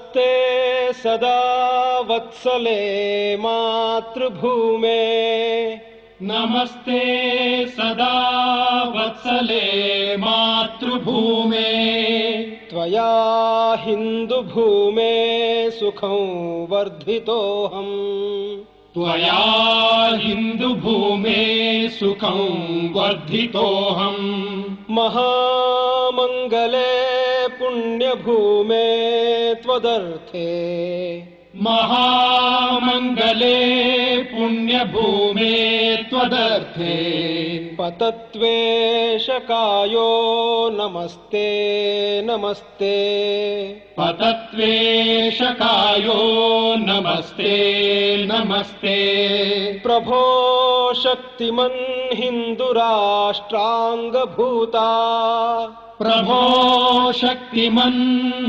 नमस्ते सदा वत्सले मातृभूमे नमस्ते सदा वत्सले मातृभूमे त्वया हिन्दुभूमे सुखं वर्धितोऽहम् त्वया हिन्दुभूमे सुखं वर्धितोऽहम् महामङ्गले पुण्यभूमे त्वदर्थे महामङ्गले पुण्यभूमे त्वदर्थे पतत्वेशकायो नमस्ते नमस्ते पतत्वेशकायो नमस्ते नमस्ते प्रभो शक्तिमन् हिन्दुराष्ट्राङ्गभूता प्रभो शक्तिमन्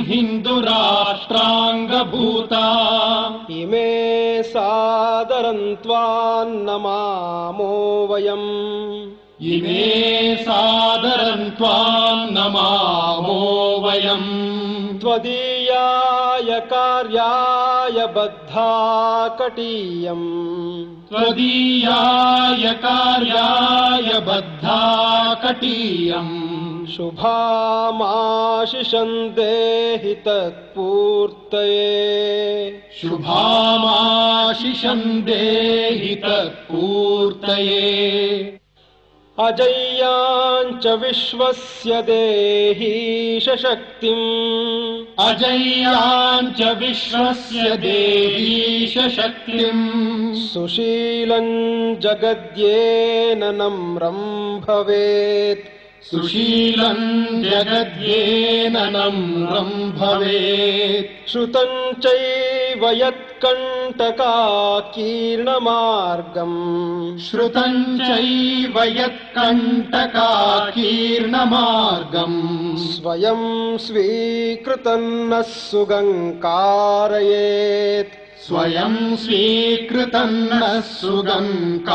हिन्दुराष्ट्राङ्गभूता इमे सादरं त्वां नमामो वयम् इमे सादरं त्वां नमामो वयम् त्वदीयाय कार्याय बद्धा कटीयम् त्वदीयाय कार्याय बद्धा कटीयम् शुभामाशिषं देहि तत्पूर्तये शुभामाशिषं देहि तत्पूर्तये अजय्याञ्च विश्वस्य देहीश शक्तिम् अजय्याञ्च विश्वस्य देहीश शक्तिम् सुशीलं जगद्येन नम्रं भवेत् सुशीलं जगद्येन नम्रं भवेत् श्रुतं चैव यत्कण्टकाकीर्णमार्गम् श्रुतं चैव यत्कण्टकाकीर्णमार्गम् स्वयं स्वीकृतं नः सुगङ्कारयेत् स्वयं स्वीकृतं नः सुगङ्कारयेत्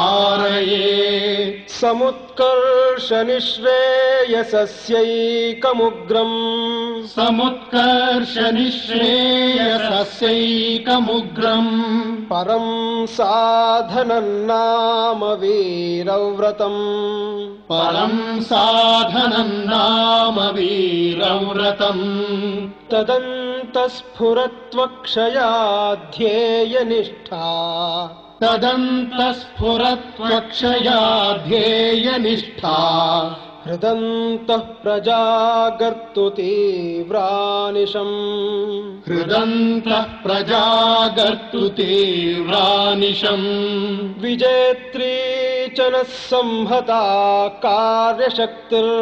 समुत्कर्षनिःश्रेयसस्यैकमुग्रम् समुत्कर्षनिःश्रेयसस्यैकमुग्रम् परं साधनं नाम वीरव्रतम् परं साधनं नाम वीरव्रतम् तदन्तस्फुरत्वक्षयाध्येयनिष्ठा तदन्तस्फुरत्वक्षया ध्येयनिष्ठा हृदन्तः प्रजागर्तु तीव्रानिशम् हृदन्तः प्रजागर्तु तीव्रानिशम् विजेत्री च नः संहता कार्यशक्तिर्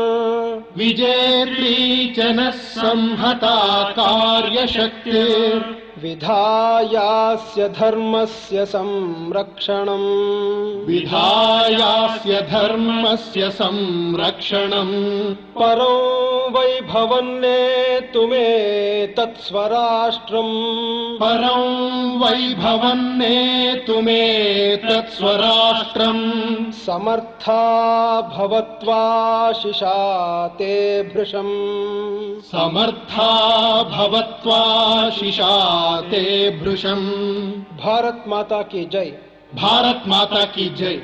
विजेत्री च नः संहता कार्यशक्तिर् विधायास्य धर्मस्य संरक्षणम् विधायास्य धर्मस्य संरक्षणम् परं वैभवन्नेतुमे तत्स्वराष्ट्रम् परं वैभवन्नेतुमे तत्स्वराष्ट्रम् समर्था भवत्वाशिषा ते भृशम् समर्था भवत्वाशिषा ते भृशम् भारत माता की जय। भारत माता की जय।